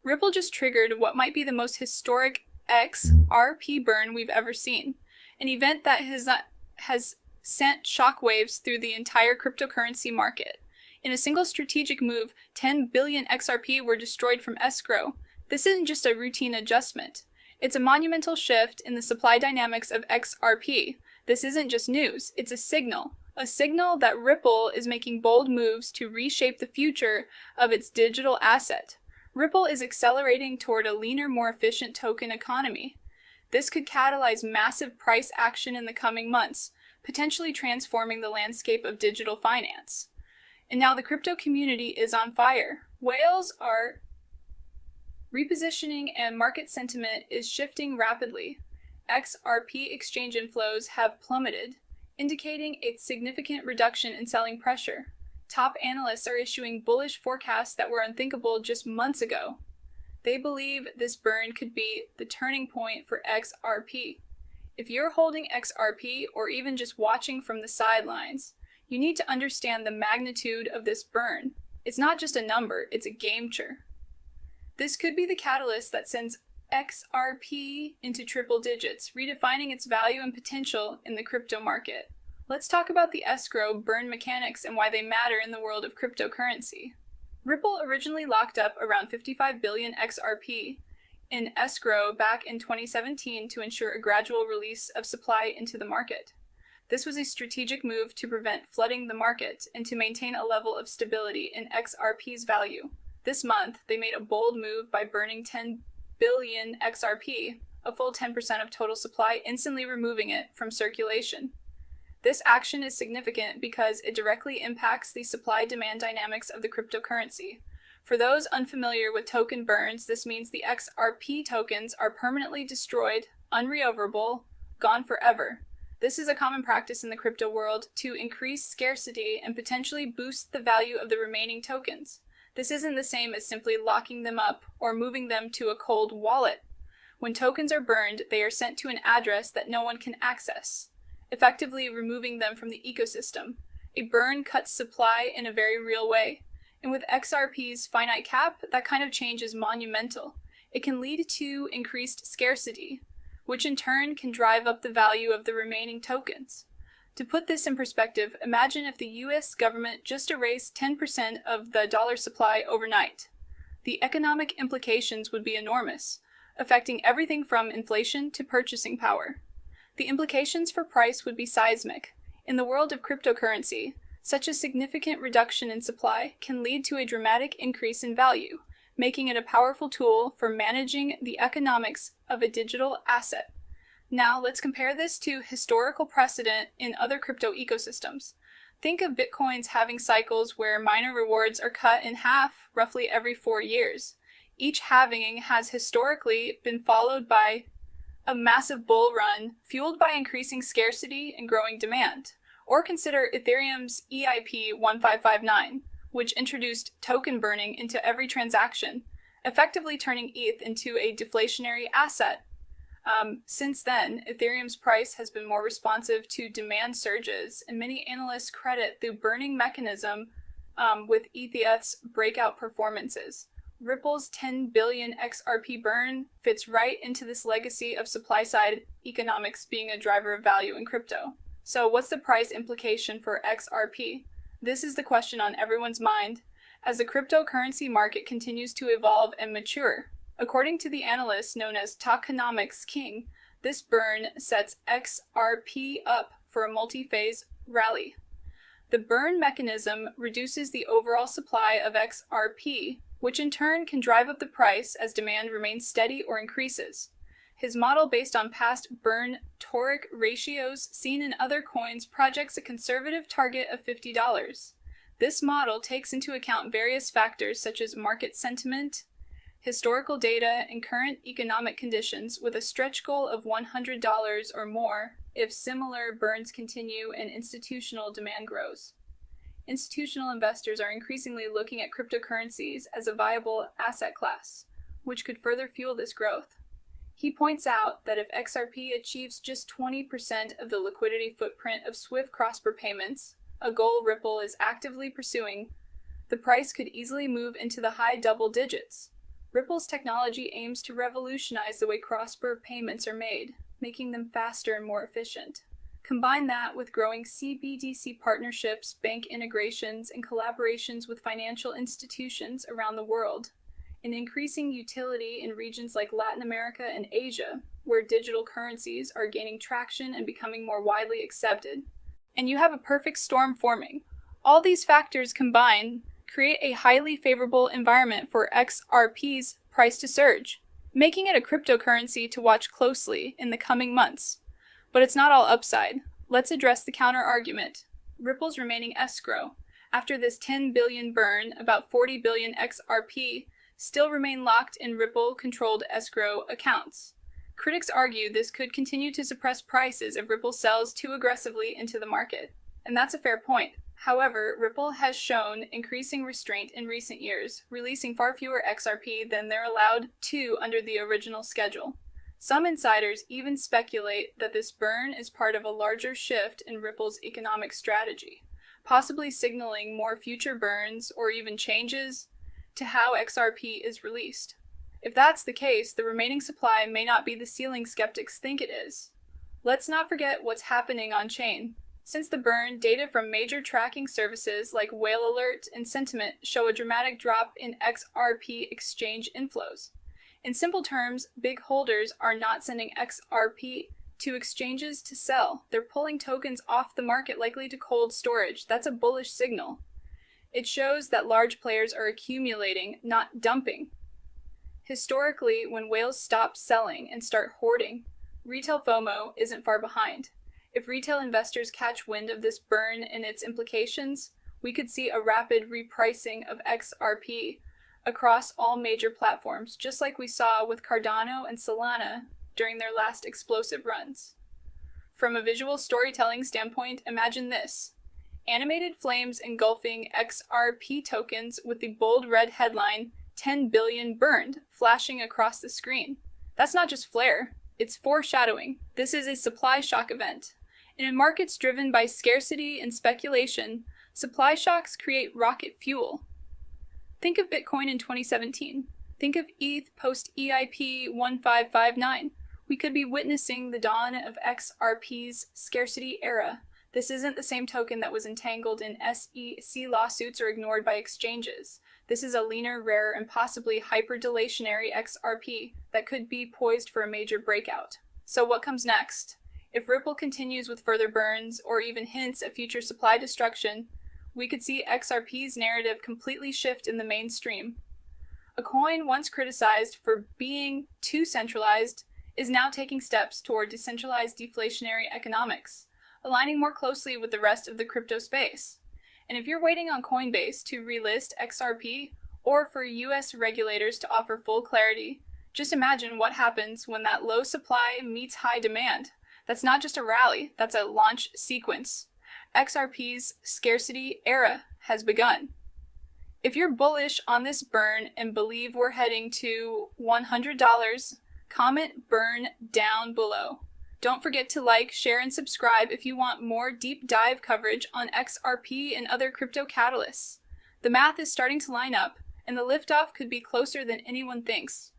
Ripple just triggered what might be the most historic XRP burn we've ever seen, an event that has sent shockwaves through the entire cryptocurrency market. In a single strategic move, 10 billion XRP were destroyed from escrow. This isn't just a routine adjustment. It's a monumental shift in the supply dynamics of XRP. This isn't just news, it's a signal that Ripple is making bold moves to reshape the future of its digital asset. Ripple is accelerating toward a leaner, more efficient token economy. This could catalyze massive price action in the coming months, potentially transforming the landscape of digital finance. And now the crypto community is on fire. Whales are repositioning and market sentiment is shifting rapidly. XRP exchange inflows have plummeted, indicating a significant reduction in selling pressure. Top analysts are issuing bullish forecasts that were unthinkable just months ago. They believe this burn could be the turning point for XRP. If you're holding XRP or even just watching from the sidelines, you need to understand the magnitude of this burn. It's not just a number, it's a game changer. This could be the catalyst that sends XRP into triple digits, redefining its value and potential in the crypto market. Let's talk about the escrow burn mechanics and why they matter in the world of cryptocurrency. Ripple originally locked up around 55 billion XRP in escrow back in 2017 to ensure a gradual release of supply into the market. This was a strategic move to prevent flooding the market and to maintain a level of stability in XRP's value. This month, they made a bold move by burning 10 billion XRP, a full 10% of total supply, instantly removing it from circulation. This action is significant because it directly impacts the supply-demand dynamics of the cryptocurrency. For those unfamiliar with token burns, this means the XRP tokens are permanently destroyed, unrecoverable, gone forever. This is a common practice in the crypto world to increase scarcity and potentially boost the value of the remaining tokens. This isn't the same as simply locking them up or moving them to a cold wallet. When tokens are burned, they are sent to an address that no one can access, effectively removing them from the ecosystem. A burn cuts supply in a very real way. And with XRP's finite cap, that kind of change is monumental. It can lead to increased scarcity, which in turn can drive up the value of the remaining tokens. To put this in perspective, imagine if the US government just erased 10% of the dollar supply overnight. The economic implications would be enormous, affecting everything from inflation to purchasing power. The implications for price would be seismic. In the world of cryptocurrency, such a significant reduction in supply can lead to a dramatic increase in value, making it a powerful tool for managing the economics of a digital asset. Now, let's compare this to historical precedent in other crypto ecosystems. Think of Bitcoin's halving cycles where miner rewards are cut in half roughly every 4 years. Each halving has historically been followed by a massive bull run fueled by increasing scarcity and growing demand. Or consider Ethereum's EIP 1559, which introduced token burning into every transaction, effectively turning ETH into a deflationary asset. Since then, Ethereum's price has been more responsive to demand surges, and many analysts credit the burning mechanism with ETH's breakout performances. Ripple's 10 billion XRP burn fits right into this legacy of supply-side economics being a driver of value in crypto. So what's the price implication for XRP? This is the question on everyone's mind as the cryptocurrency market continues to evolve and mature. According to the analyst known as Tokenomics King, this burn sets XRP up for a multi-phase rally. The burn mechanism reduces the overall supply of XRP, which in turn can drive up the price as demand remains steady or increases. His model, based on past burn-toric ratios seen in other coins, projects a conservative target of $50. This model takes into account various factors such as market sentiment, historical data, and current economic conditions, with a stretch goal of $100 or more if similar burns continue and institutional demand grows. Institutional investors are increasingly looking at cryptocurrencies as a viable asset class, which could further fuel this growth. He points out that if XRP achieves just 20% of the liquidity footprint of Swift cross-border payments, a goal Ripple is actively pursuing, the price could easily move into the high double digits. Ripple's technology aims to revolutionize the way cross-border payments are made, making them faster and more efficient. Combine that with growing CBDC partnerships, bank integrations, and collaborations with financial institutions around the world, and increasing utility in regions like Latin America and Asia, where digital currencies are gaining traction and becoming more widely accepted. And you have a perfect storm forming. All these factors combined create a highly favorable environment for XRP's price to surge, making it a cryptocurrency to watch closely in the coming months. But it's not all upside. Let's address the counter-argument. Ripple's remaining escrow. After this 10 billion burn, about 40 billion XRP still remain locked in Ripple-controlled escrow accounts. Critics argue this could continue to suppress prices if Ripple sells too aggressively into the market. And that's a fair point. However, Ripple has shown increasing restraint in recent years, releasing far fewer XRP than they're allowed to under the original schedule. Some insiders even speculate that this burn is part of a larger shift in Ripple's economic strategy, possibly signaling more future burns or even changes to how XRP is released. If that's the case, the remaining supply may not be the ceiling skeptics think it is. Let's not forget what's happening on-chain. Since the burn, data from major tracking services like Whale Alert and Sentiment show a dramatic drop in XRP exchange inflows. In simple terms, big holders are not sending XRP to exchanges to sell. They're pulling tokens off the market, likely to cold storage. That's a bullish signal. It shows that large players are accumulating, not dumping. Historically, when whales stop selling and start hoarding, retail FOMO isn't far behind. If retail investors catch wind of this burn and its implications, we could see a rapid repricing of XRP across all major platforms, just like we saw with Cardano and Solana during their last explosive runs. From a visual storytelling standpoint, imagine this. Animated flames engulfing XRP tokens with the bold red headline, 10 billion burned, flashing across the screen. That's not just flair, it's foreshadowing. This is a supply shock event. And in markets driven by scarcity and speculation, supply shocks create rocket fuel. Think of Bitcoin in 2017. Think of ETH post-EIP 1559. We could be witnessing the dawn of XRP's scarcity era. This isn't the same token that was entangled in SEC lawsuits or ignored by exchanges. This is a leaner, rarer, and possibly hyper-deletionary XRP that could be poised for a major breakout. So what comes next? If Ripple continues with further burns or even hints at future supply destruction, we could see XRP's narrative completely shift in the mainstream. A coin once criticized for being too centralized is now taking steps toward decentralized deflationary economics, aligning more closely with the rest of the crypto space. And if you're waiting on Coinbase to relist XRP or for US regulators to offer full clarity, just imagine what happens when that low supply meets high demand. That's not just a rally, that's a launch sequence. XRP's scarcity era has begun. If you're bullish on this burn and believe we're heading to $100, comment burn down below. Don't forget to like, share, and subscribe if you want more deep dive coverage on XRP and other crypto catalysts. The math is starting to line up, and the liftoff could be closer than anyone thinks.